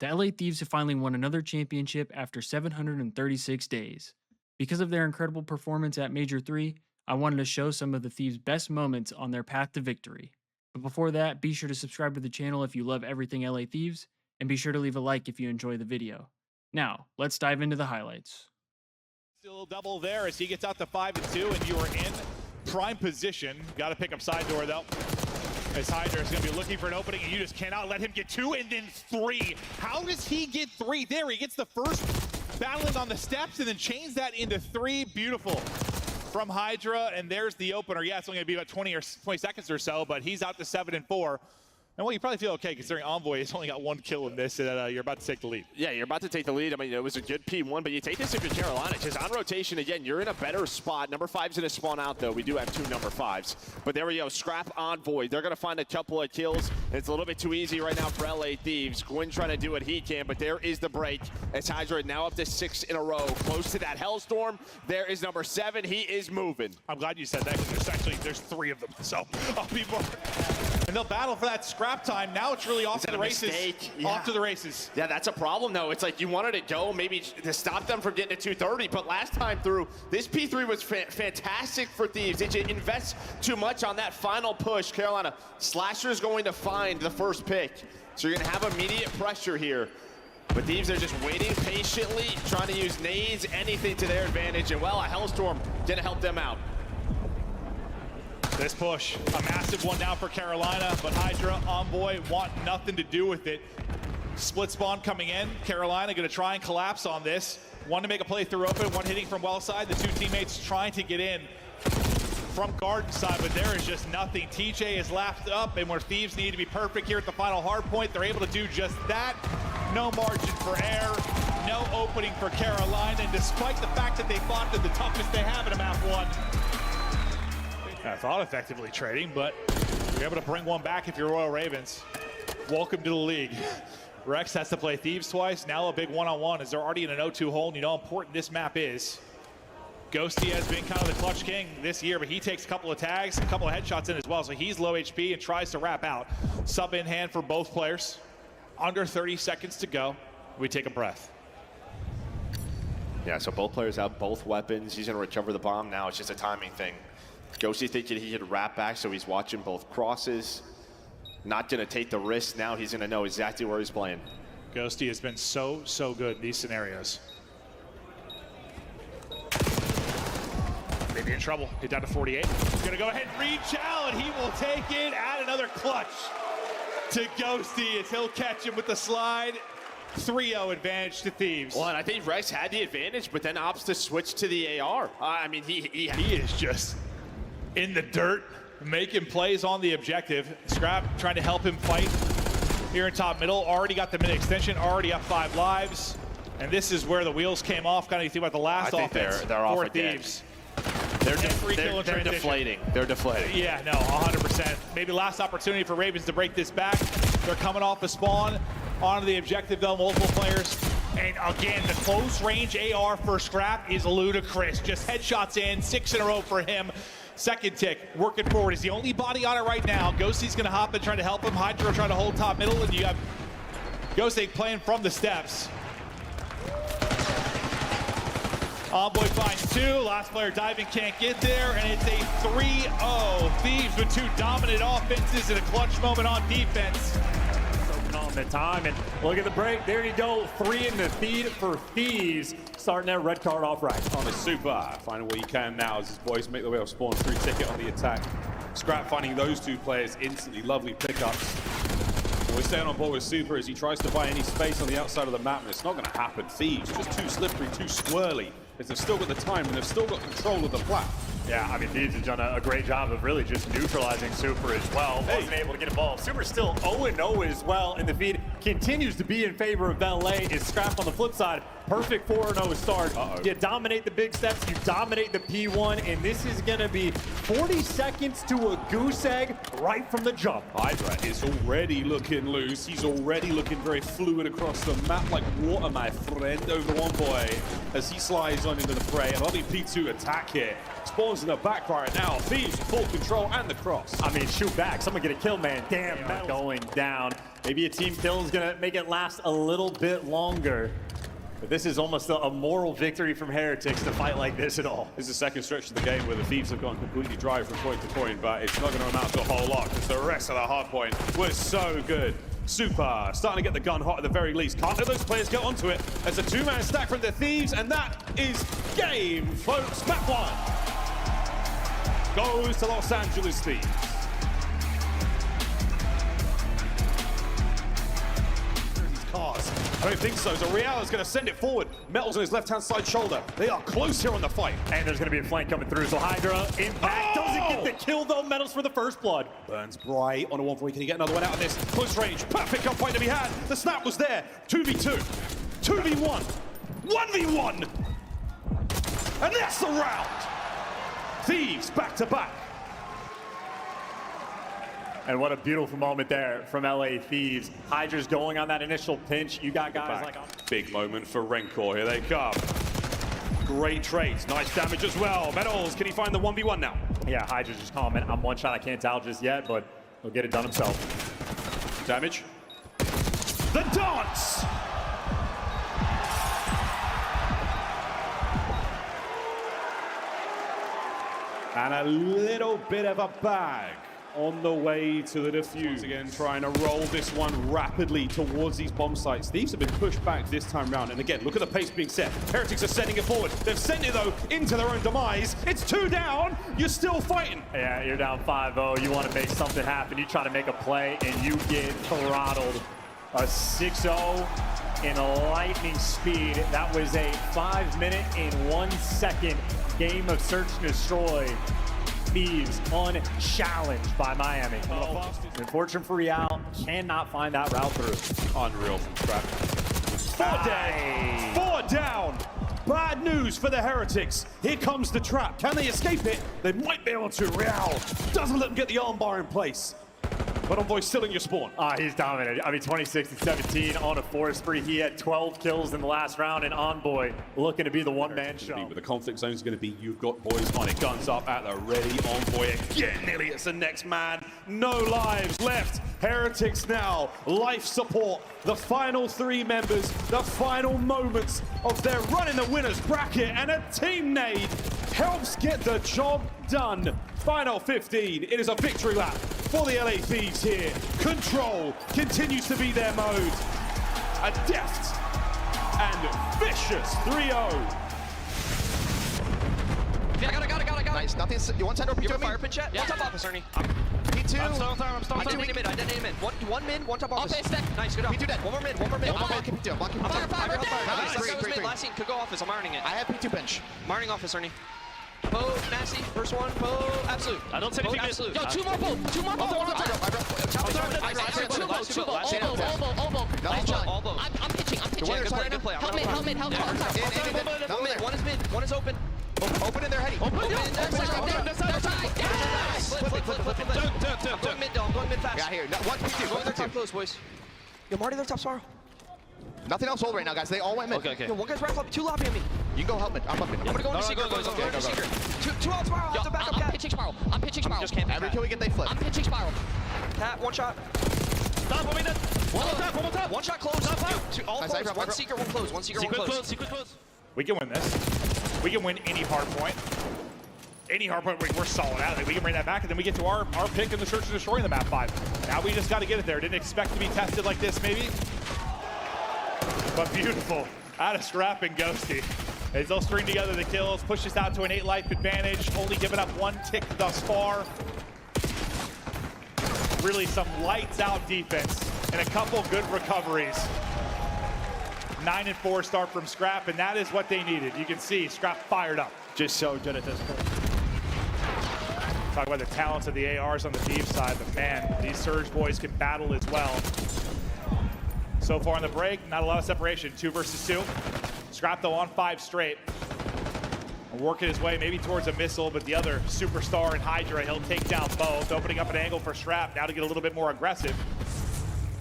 The LA Thieves have finally won another championship after 736 days. Because of their incredible performance at Major 3, I wanted to show some of the Thieves' best moments on their path to victory. But before that, be sure to subscribe to the channel if you love everything LA Thieves, and be sure to leave a like if you enjoy the video. Now, let's dive into the highlights. Still double there as he gets out to 5-2, and you are in prime position. Got to pick up side door though, as Hydra is going to be looking for an opening, and you just cannot let him get 2 and then 3. How does he get 3? There, he gets the first battling on the steps and then chains that into 3. Beautiful from Hydra, and there's the opener. Yeah, it's only going to be about 20 seconds or so, but he's out to 7 and 4. And well, you probably feel okay considering Envoy has only got 1 kill in this, and you're about to take the lead. Yeah, you're about to take the lead. I mean, it was a good P1, but you take this if you're Carolina. Just on rotation again, you're in a better spot. Number 5's going to spawn out, though. We do have 2 number 5s. But there we go, Scrap Envoy. They're going to find a couple of kills. It's a little bit too easy right now for LA Thieves. Gwyn trying to do what he can, but there is the break. As Hydra now up to 6 in a row. Close to that Hellstorm. There is number 7. He is moving. I'm glad you said that, because there's 3 of them. So I'll be more. And they'll battle for that scrap time. Now it's really off to the races. Yeah. Off to the races. Yeah, that's a problem, though. It's like you wanted to go maybe to stop them from getting to 230, but last time through, this P3 was fantastic for Thieves. They just invest too much on that final push. Carolina, Slasher's going to find the first pick. So you're going to have immediate pressure here. But Thieves are just waiting patiently, trying to use nades, anything to their advantage. And, well, a Hellstorm didn't help them out. This push, a massive one now for Carolina, but Hydra, Envoy want nothing to do with it. Split spawn coming in. Carolina going to try and collapse on this. One to make a play through open, one hitting from well side. The 2 teammates trying to get in from garden side, but there is just nothing. TJ is lapped up, and where Thieves need to be perfect here at the final hard point, they're able to do just that. No margin for error, no opening for Carolina, and despite the fact that they fought to the toughest they have in a map 1. I thought effectively trading, but you're able to bring one back if you're Royal Ravens. Welcome to the league. Rex has to play Thieves twice. Now a big one-on-one as they're already in an 0-2 hole, and you know how important this map is. Ghosty has been kind of the clutch king this year, but he takes a couple of tags, a couple of headshots in as well, so he's low HP and tries to wrap out. Sub in hand for both players. Under 30 seconds to go. We take a breath. Yeah, so both players have both weapons. He's going to recover the bomb now. It's just a timing thing. Ghosty thinking he could wrap back, so he's watching both crosses. Not going to take the risk. Now he's going to know exactly where he's playing. Ghosty has been so good in these scenarios. Maybe in trouble. Get down to 48. He's going to go ahead and reach out, and he will take it. Add another clutch to Ghosty as he'll catch him with the slide. 3-0 advantage to Thieves. Well, and I think Rex had the advantage, but then opts to switch to the AR. I mean, he is just in the dirt, making plays on the objective. Scrap trying to help him fight here in top middle. Already got the mid extension, already up 5 lives. And this is where the wheels came off. Kind of you think about the last offense they're off for again. Thieves. They're deflating. They're deflating. Yeah, no, 100%. Maybe last opportunity for Ravens to break this back. They're coming off the spawn onto the objective though, multiple players. And again, the close range AR for Scrap is ludicrous. Just headshots in, 6 in a row for him. Second tick, working forward. He's the only body on it right now. Ghosty's gonna hop in, trying to help him. Hydra trying to hold top middle, and you have Ghosty playing from the steps. Envoy finds 2, last player diving, can't get there, and it's a 3-0. Thieves with 2 dominant offenses and a clutch moment on defense. On the time, and look at the break. There you go. 3 in the feed for Thieves. Starting that red card off right. On the super, finding what you can now as his boys make their way off spawn through ticket on the attack. Scrap finding those 2 players instantly. Lovely pickups. We're staying on board with Super as he tries to buy any space on the outside of the map, and it's not going to happen. Thieves just too slippery, too swirly. As they've still got the time and they've still got control of the plat. Yeah, I mean, Thieves has done a great job of really just neutralizing Super as well. Wasn't able to get involved. Super's still 0-0 as well in the feed. Continues to be in favor of LA. Is Scrap on the flip side. Perfect 4-0 start. You dominate the big steps, you dominate the P1, and this is gonna be 40 seconds to a goose egg right from the jump. Hydra is already looking loose. He's already looking very fluid across the map like water, my friend, over one boy as he slides on into the fray. A lovely P2 attack here. Spawns in the back right now. Thieves full control and the cross. I mean, shoot back. Someone get a kill, man. Damn, Metals going down. Maybe a team kill is gonna make it last a little bit longer. But this is almost a moral victory from Heretics to fight like this at all. This is the second stretch of the game where the Thieves have gone completely dry from point to point, but it's not going to amount to a whole lot because the rest of the hard point was so good. Super, starting to get the gun hot at the very least. Can't let those players get onto it. There's a two-man stack from the Thieves, and that is game, folks. Map one goes to Los Angeles Thieves. Cars. I don't think so. So Real is going to send it forward. Metals on his left-hand side shoulder. They are close here on the fight. And there's going to be a flank coming through. So Hydra, impact, doesn't get the kill though. Metals for the first blood. Burns bright on a 1-4. Can he get another one out of this? Close range. Perfect gunfight to be had. The snap was there. 2v2. 2v1. 1v1. And that's the round. Thieves back to back. And what a beautiful moment there from LA Thieves. Hydra's going on that initial pinch. You got guys like... Big moment for Rencor. Here they come. Great trades. Nice damage as well. Metals, can he find the 1v1 now? Yeah, Hydra's just calling, I'm one shot. I can't tell just yet, but he'll get it done himself. Damage. The dance! And a little bit of a bag on the way to the defuse. Again, trying to roll this one rapidly towards these bomb sites. Thieves have been pushed back this time round. And again, look at the pace being set. Heretics are sending it forward. They've sent it, though, into their own demise. It's 2 down. You're still fighting. Yeah, you're down 5-0. You want to make something happen. You try to make a play, and you get throttled. A 6-0 in lightning speed. That was a 5-minute and 1 second game of search and destroy. Thieves unchallenged by Miami. Unfortunate for Real, cannot find that route through. Unreal from Scrap. 4 dead, 4 down. Bad news for the Heretics. Here comes the trap. Can they escape it? They might be able to. Real doesn't let them get the armbar in place. But Envoy still in your spawn. He's dominated. I mean, 26 and 17 on a force spree. He had 12 kills in the last round, and Envoy looking to be the one-man show. Where the conflict zone is going to be, you've got boys on it. Guns up at the ready. Envoy again. Nearly it's the next man. No lives left. Heretics now. Life support. The final 3 members. The final moments of their run in the winner's bracket. And a team nade helps get the job done. Final 15. It is a victory lap for the LA Thieves here. Control continues to be their mode. A deft and vicious 3-0. Yeah, I got it. Nice, nothing. You want to send You have P2 a fire pitch yet? Yeah. One top office, Ernie. P2. I'm still I detonated mid. One mid, one top office. Okay, stack. Nice, good job. P2 dead. One more mid. Blocking P2. I'm fire, Nice, Last guy was great. mid, last scene, could go office. I'm ironing it. I have P2 bench. I'm ironing office, Ernie. Poe, nasty. First one, Poe, absolute. I don't take anything. Absolute. Yo, two more Poe. Two more. Elbow. I'm pitching. Good play. Help mid. One is mid. One is open. Open in their heady. Open. Flip. I'm going mid, though. I'm going mid fast. Yeah, here. One P2. Going their top close, boys. Yo, Marty, their top spiral. Nothing else hold right now, guys. They all went mid. Okay. Yo, one guy's right flop, 2 lobby on me. You can go help mid. I'm up mid. I'm gonna go into secret, go. boys. I'm going into secret. Two out spiral. I have to back up I'm cat. pitching spiral. Just camping. Every kill we get, they flip. I'm pitching spiral. Cat, one shot. Stop, one minute. One more tap. One shot close. All Nice, close. I've One got- secret, one close. One secret, one close. Secret close. We can win this. We can win any hard point. Any hard point, we're solid out of it. We can bring that back, and then we get to our pick in the search and destroy in the map 5. Now we just got to get it there. Didn't expect to be tested like this, maybe. But beautiful. Out of Scrap and Ghosty. They'll string together the kills, push us out to an 8 life advantage, only giving up 1 tick thus far. Really some lights out defense and a couple good recoveries. 9 and 4 start from Scrap, and that is what they needed. You can see Scrap fired up. Just so good at this point. Talk about the talents of the ARs on the Thieves side, but man, these Surge boys can battle as well. So far in the break, not a lot of separation. 2 versus 2. Scrap though on 5 straight. Working his way maybe towards a missile, but the other superstar in Hydra, he'll take down both, opening up an angle for Scrap now to get a little bit more aggressive.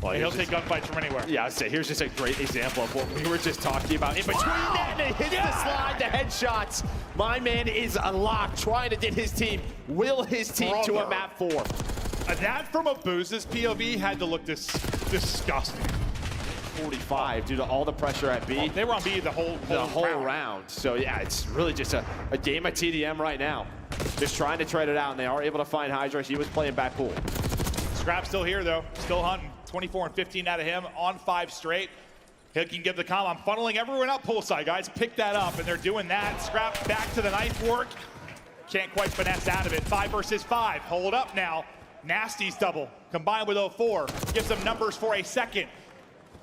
Well, he'll take gunfights from anywhere. Yeah, I'd say here's just a great example of what we were just talking about. In between that, and it hits the slide, the headshots. My man is unlocked, trying to get his team, will his team to a map 4. That from a Booze's POV had to look disgusting. 45 due to all the pressure at B. They were on B the whole round. So yeah, it's really just a game of TDM right now. Just trying to trade it out, and they are able to find Hydra. He was playing back pool. Scrap's still here though, still hunting. 24 and 15 out of him on 5 straight. He can give the call. I'm funneling everyone out poolside, guys. Pick that up, and they're doing that. Scrap back to the knife work. Can't quite finesse out of it. 5 versus 5. Hold up now. Nasty's double combined with 04. Gives them numbers for a second.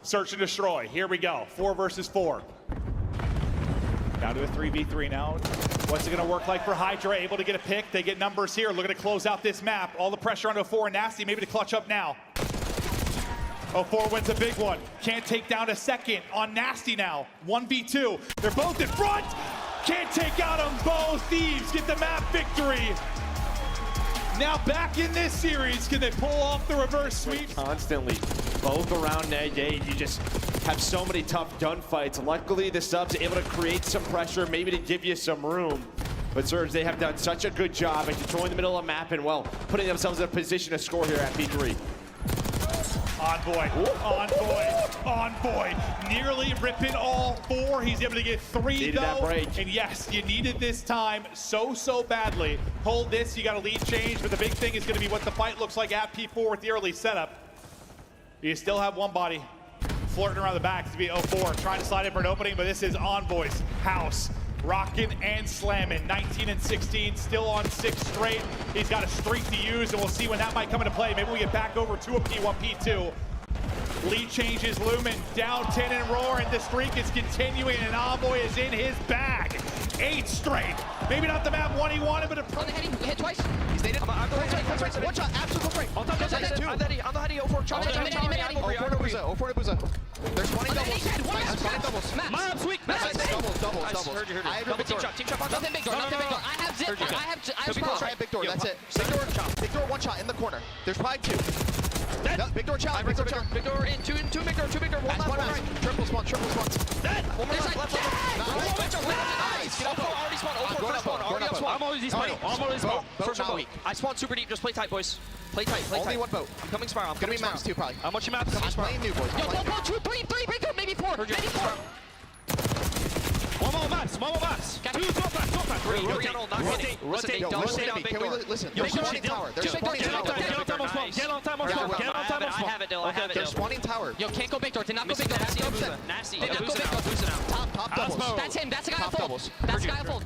Search and destroy. Here we go. 4 versus 4. Down to a 3v3 now. What's it going to work like for Hydra? Able to get a pick. They get numbers here. Looking to close out this map. All the pressure on 04. Nasty maybe to clutch up now. 04 wins a big one. Can't take down a second on Nasty now. 1v2. They're both in front. Can't take out them both. Thieves get the map victory. Now back in this series, can they pull off the reverse sweep? Constantly, both around net gate. You just have so many tough gunfights. Luckily, the subs are able to create some pressure, maybe to give you some room. But Surge, they have done such a good job at controlling the middle of the map and, well, putting themselves in a position to score here at P3. Envoy, Envoy, nearly ripping all 4. He's able to get 3 needed though. That break. And yes, you needed this time so badly. Hold this, you got a lead change, but the big thing is gonna be what the fight looks like at P4 with the early setup. You still have one body flirting around the back to be 04, trying to slide in for an opening, but this is Envoy's house. Rocking and slamming, 19 and 16, still on 6 straight. He's got a streak to use, and we'll see when that might come into play. Maybe we get back over to a P1, P2. Lead changes looming, down 10 and roar, and the streak is continuing, and Envoy is in his bag. 8 straight. Maybe not the map 1 he wanted, but On the heady, hit twice. He's nated. I'm going right. One shot, absolute right. On the heady, 04. Chop, chop, chop, chop. 04 to Booza. There's 20 doubles. 20 doubles. Maps weak. Doubles. I have big door. Team chop. Nothing big door. I have zip. I have spot. I have big door. That's it. Big door, 1 shot in the corner. There's probably 2. Big door challenge. Big door in. 2 big door. 1 left. 1 right. Triple spawn. Dead. 1 more left. Nice. Already spawned. I'm always spawned. First not weak. I spawned super deep. Just play tight, boys. Play tight. Only 1 boat. I'm coming spiral. I'm gonna be maps 2 probably. How much maps? I'm playing new, boys. Yo, 2, 3, big door, maybe 4. Maybe 4. One more maps. 2 top maps. Rotate. Can we listen? There's spawning tower. There's spawning tower. Get on time. I have it, Dylan. There's spawning tower. Yo, can't go big door. Did not go big door. Nasty. Did not go big door. Top doubles. That's him. That's the guy I fold. That's the guy I fold.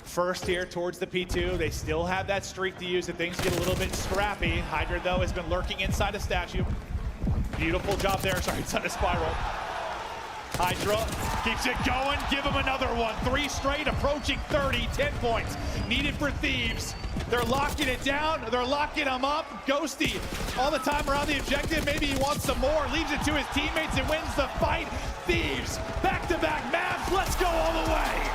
First here towards the P2. They still have that streak to use if things get a little bit scrappy. Hydra, though, has been lurking inside a statue. Beautiful job there. Sorry, inside a spiral. Hydra keeps it going. Give him another one. 3 straight, approaching 30. 10 points needed for Thieves. They're locking it down. They're locking him up. Ghosty all the time around the objective. Maybe he wants some more. Leaves it to his teammates and wins the fight. Thieves, back-to-back maps. Let's go all the way.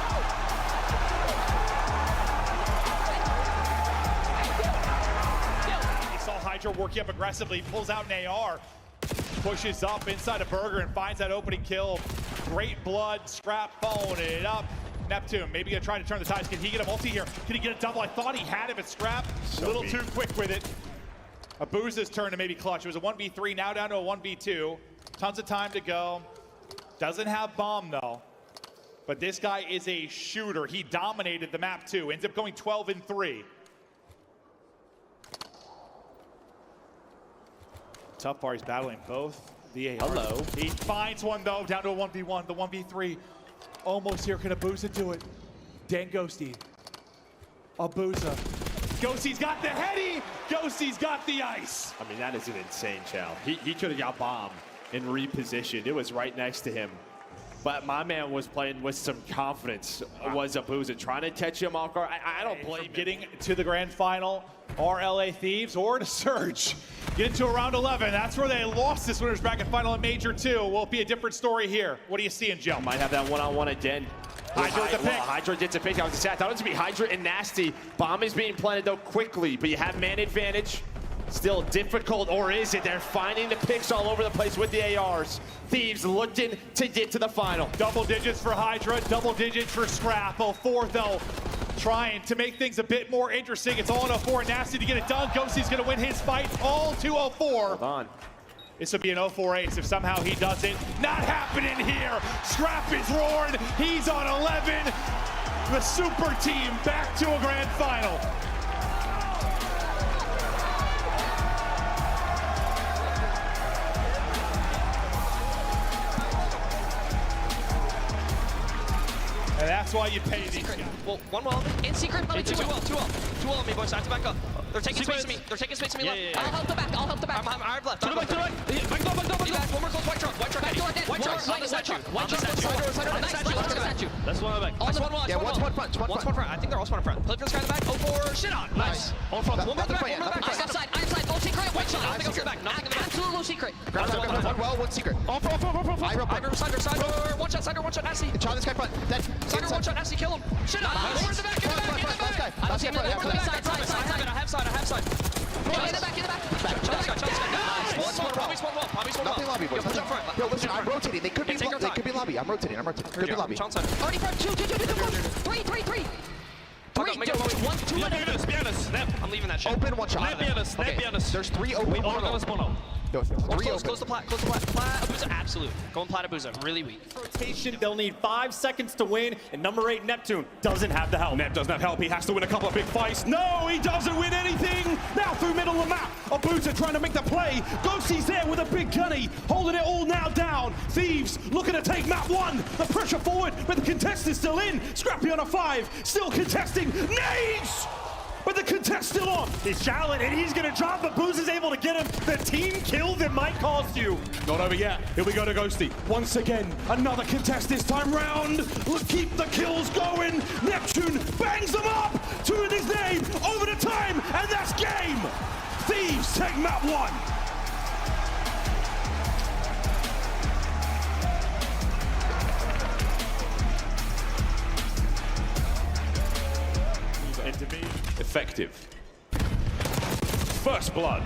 Hydra working up aggressively, pulls out an AR, pushes up inside a burger and finds that opening kill. Great blood, Scrap phone it up. Neptune maybe gonna try to turn the tides. Can he get a multi here? Can he get a double? I thought he had it, but Scrap a little too quick with it. Abuza's turn to maybe clutch. It was a 1v3, now down to a 1v2. Tons of time to go. Doesn't have bomb though. But this guy is a shooter. He dominated the map too. Ends up going 12 and 3. Tough part, he's battling both the AR. Hello. He finds one though, down to a 1v1, the 1v3. Almost here, can Abuza do it? Dan Ghosty. Abuza. Ghosty's got the heady, Ghosty's got the ice. I mean, that is an insane chow. He could have got bombed and repositioned. It was right next to him. But my man was playing with some confidence, was Abuza, trying to catch him off guard. I don't blame him. Getting to the grand final, are LA Thieves or to Surge? Get into round 11. That's where they lost this winners bracket final at Major 2. Will it be a different story here? What are you seeing, Joe? Might have that one-on-one again. Hydra with the pick. Hydra gets a pick. I thought it was going to be Hydra and Nasty. Bomb is being planted, though, quickly. But you have man advantage. Still difficult, or is it? They're finding the picks all over the place with the ARs. Thieves looking to get to the final. Double digits for Hydra, double digits for Scrap. 04, though, trying to make things a bit more interesting. It's all in 04. Nasty to get it done. Ghosty's going to win his fight. All to 04. Hold on. This would be an 04 ace if somehow he does it. Not happening here. Scrap is roaring. He's on 11. The super team back to a grand final. And that's why you pay these guys. Well, one wall. In secret, probably two wall. Two wall on me, boys. I have to back up. They're taking space to me. They're taking space to me left. I'll help the back. I'll help the back. I have left. To the back. Back door. One more close. White truck. White truck. White truck. On the statue. White truck. On the statue. That's one on the back. One's one wall. Yeah, one's one front. One's one front. I think they're all one front. Play for this guy in the back. 04. Shit on. Nice. One front. One more back. One more back. I'm side. No secret. White shot. I think I'll get back. Absolute no secret. One well, one secret. Iver side. One shot. Nasty. Try this guy front. Dead. Side. One shot. Nasty. Kill him. Shit on. Over in the back. Last guy. I have side. In the back. Challenge guy. Nice. Nothing lobby, boys. Yo, listen, I'm rotating. They could be lobby. I'm rotating. Could be lobby. Already front. Two. Three. One, two. Be honest. Snap. I'm leaving that shit. Open, one shot. Be honest. There's three open. Wait, on. Three open. Close the plat. Abusa, absolute. Going plat Abusa, really weak. Rotation, they'll need 5 seconds to win, and number 8, Neptune, doesn't have the help. Nep doesn't have help. He has to win a couple of big fights. No, he doesn't win anything. Now through middle of the map. Abusa trying to make the play. Ghosty's there with a big gunny, holding it all now down. Thieves looking to take map 1. The pressure forward, but the contest is still in. Scrappy on a 5, still contesting. Nades! But the contest still on. He's challenged, and he's going to drop, but Booz is able to get him. The team kill that might cost you. Not over yet. Here we go to Ghosty. Once again, another contest this time round. Let's keep the kills going. Neptune bangs them up. 2 in his name. Over the time, and that's game. Thieves take map 1. And to me, Effective. First blood.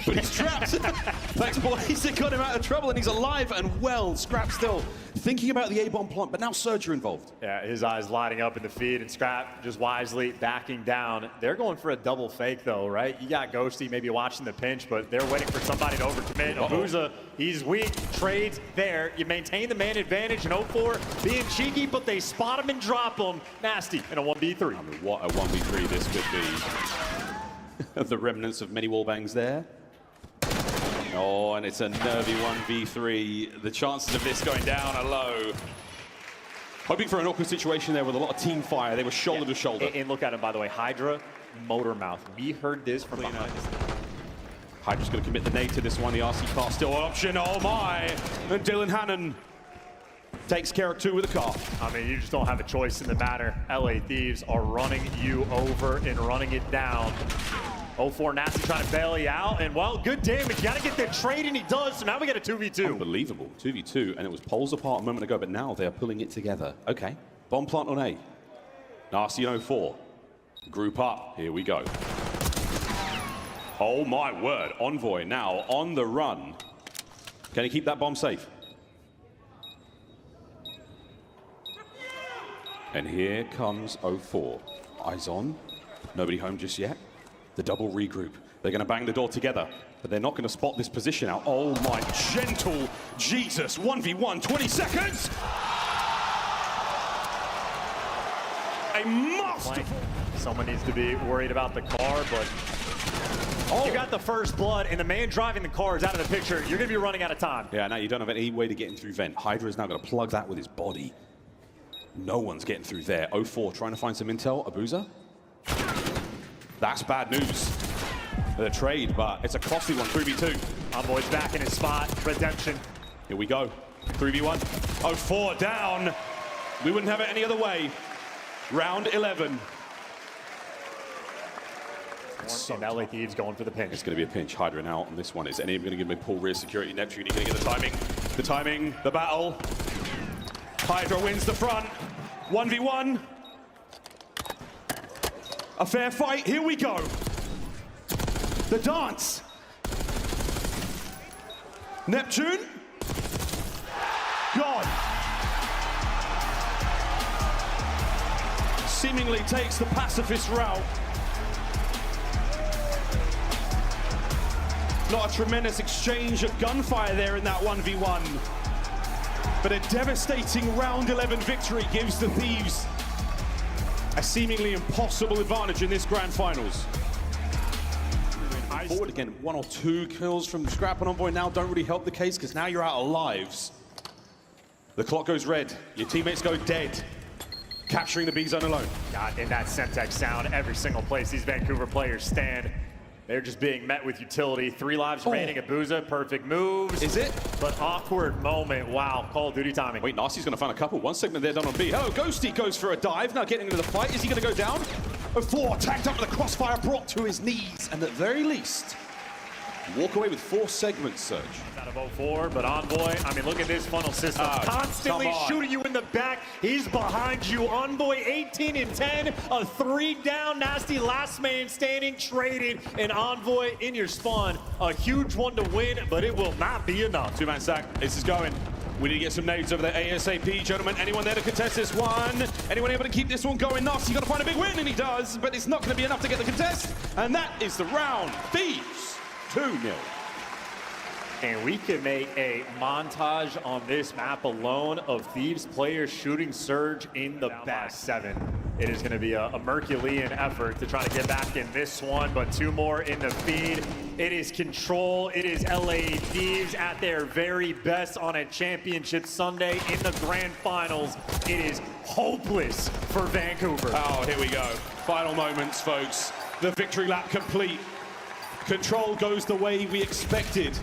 But he's trapped. Thanks, boys. They got him out of trouble, and he's alive and well. Scrap still thinking about the A-bomb plant, but now Surge are involved. yeah, his eyes lighting up in the feed, and Scrap just wisely backing down. They're going for a double fake, though, right? You got Ghosty maybe watching the pinch, but they're waiting for somebody to overcommit. Abusa, he's weak, trades there. You maintain the man advantage in 04, being cheeky, but they spot him and drop him. Nasty in a 1v3. I mean, what a 1v3 this could be. The remnants of many wallbangs there. Oh, and it's a nervy 1v3. The chances of this going down are low. Hoping for an awkward situation there with a lot of team fire. They were shoulder to shoulder. And look at him, by the way. Hydra, motor mouth. We heard this from behind. Hydra's going to commit the nade to this one. The RC car still an option. Oh my! And Dylan Hannon takes care of 2 with a car. I mean, you just don't have a choice in the matter. LA Thieves are running you over and running it down. 04 Nasty trying to bail you out, and well, good damage. You gotta get that trade, and he does, so now we get a 2v2. Unbelievable. 2v2, and it was poles apart a moment ago, but now they're pulling it together. Okay, bomb plant on A. Nasty on 04. Group up, here we go. Oh my word, Envoy now on the run. Can he keep that bomb safe? And here comes 04. Eyes on, nobody home just yet. The double regroup. They're going to bang the door together, but they're not going to spot this position out. Oh my gentle Jesus. 1v1, 20 seconds. A masterful. Someone needs to be worried about the car, but you got the first blood, and the man driving the car is out of the picture. You're going to be running out of time. Yeah, now you don't have any way to get in through vent. Hydra is now going to plug that with his body. No one's getting through there. 04 trying to find some intel. Abusa. That's bad news. The trade, but it's a costly one. 3v2. Envoy's back in his spot. Redemption. Here we go. 3v1. 04 down. We wouldn't have it any other way. Round 11. so and LA Thieves going for the pinch. It's going to be a pinch. Hydra out on this one. Is anyone going to give him a pull rear security? Neptune, you're going to get the timing, the battle. Hydra wins the front. 1v1. A fair fight. Here we go. The dance. Neptune. God. Seemingly takes the pacifist route. Not a tremendous exchange of gunfire there in that 1v1. But a devastating round 11 victory gives the Thieves a seemingly impossible advantage in this grand finals. Forward again, 1 or 2 kills from Scrap and Envoy now don't really help the case because now you're out of lives. The clock goes red, your teammates go dead. Capturing the B zone alone. God, in that Semtex sound, every single place these Vancouver players stand, they're just being met with utility. 3 lives remaining at Booza, perfect moves. Is it? But awkward moment, wow, Call of Duty timing. Wait, Nasty's gonna find a couple. One segment there done on B. Hello, Ghosty goes for a dive, now getting into the fight. Is he gonna go down? 4 tagged up with the crossfire, brought to his knees, and at very least, walk away with 4 segments, Surge. Out of 04, but Envoy, I mean, look at this funnel system. Constantly shooting you in the back. He's behind you. Envoy 18 and 10, a 3 down, Nasty last man standing, trading, and Envoy in your spawn. A huge one to win, but it will not be enough. 2-man stack, this is going. We need to get some nades over there ASAP, gentlemen. Anyone there to contest this one? Anyone able to keep this one going? Nasty got to find a big win, and he does, but it's not going to be enough to get the contest. And that is the round. Thieves 2-0. And we can make a montage on this map alone of Thieves players shooting Surge in the back 7. It is going to be a Merculean effort to try to get back in this one, but 2 more in the feed. It is Control. It is LA Thieves at their very best on a championship Sunday in the grand finals. It is hopeless for Vancouver. Oh, here we go. Final moments, folks. The victory lap complete. Control goes the way we expected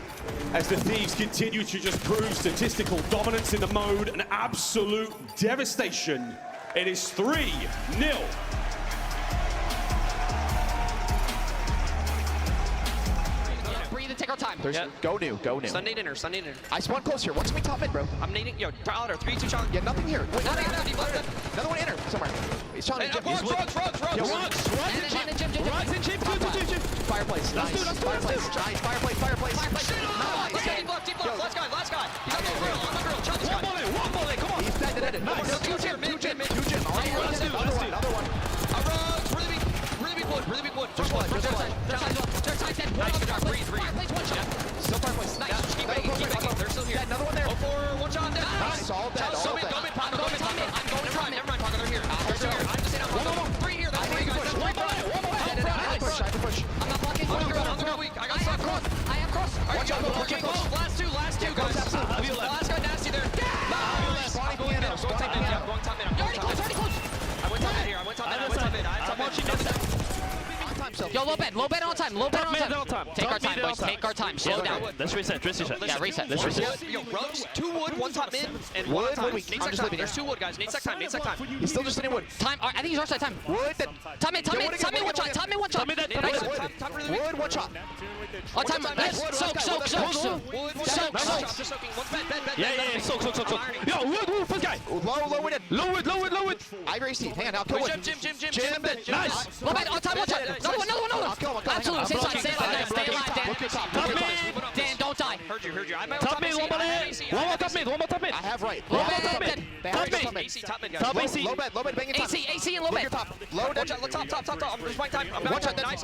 as the Thieves continue to just prove statistical dominance in the mode, an absolute devastation. It is 3-0. Breathe and take our time. There's go new. Sunday dinner. I spawn close here. Watch me top mid, bro. I'm nading. Yo, Tyler, 3, 2 shot. Yeah, nothing here. Wait, Nothing. another one inner somewhere. He's trying to Runs in Jim. Fireplace. Nice. Fireplace. Nice. Fireplace. Deep left. Last guy. He's on the grill. Chop this guy. One bullet. Come on. He's dead. Nice. Two gym. Another one. Really big wood. Just one. Breathe. Still fireplace. Nice. Just keep banging. They're still here. Another one there. 0-4, 1 shot. Nice. All dead. Go mid, Paco. I'm going to try. Never mind, Paco. They're here. I'm just saying I'm 3 here. That's 3 guys. I can push. I'm not blocking. On the girl weak. I got stuck. I have cross. Watch out. Last two guys. Last guy nasty there. Going top mid. You're already close. I went top mid. I'm watching this. Yo, low bed on time. Take our time, boys. Take our time. Slow down. Let's reset. Yeah, reset. Yo, Rose, 2 wood, 1 top mid, and 1 on time. Nate sec time. There's 2 wood, guys. Nate sec time. He's still just sitting wood. Time. I think he's our side time. Wood. Top mid, one shot. Nice. Wood. One shot. On time. Nice. Soak. Just soaking. One's bed. Yeah. Soak. Yo, wood, first guy. Low wood. I race it. Hang on, I'll kill wood. Jim. Nice. Low bed, on time, one shot. Another one. I'll kill him. Absolutely. Stay alive, Dan. Look at top. Dan, don't die. Heard you. I'm Top mid, one more top mid. I have right. Low bed. AC, top mid, guys. Low bed, banging top. AC and low bed. Low Watch out, look top. I'm just buying time. I'm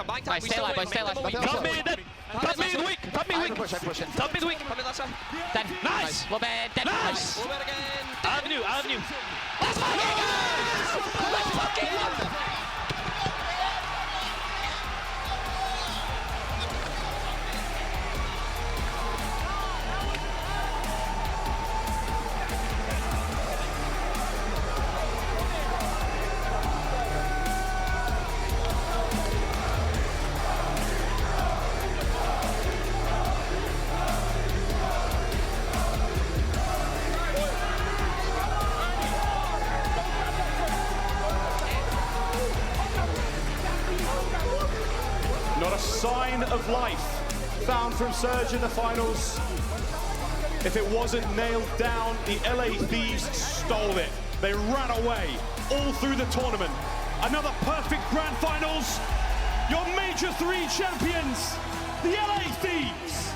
buying time. Stay alive, boys. Stay alive. Top mid weak. I can push. Top mid weak. Top mid left side. Dead. Nice. Low bed. Dead. Nice. Low bed again. Avenue. Let's fucking go! sign of life found from Surge in the finals. If it wasn't nailed down, the LA Thieves stole it. They ran away all through the tournament. Another perfect grand finals. Your Major 3 champions, the LA Thieves.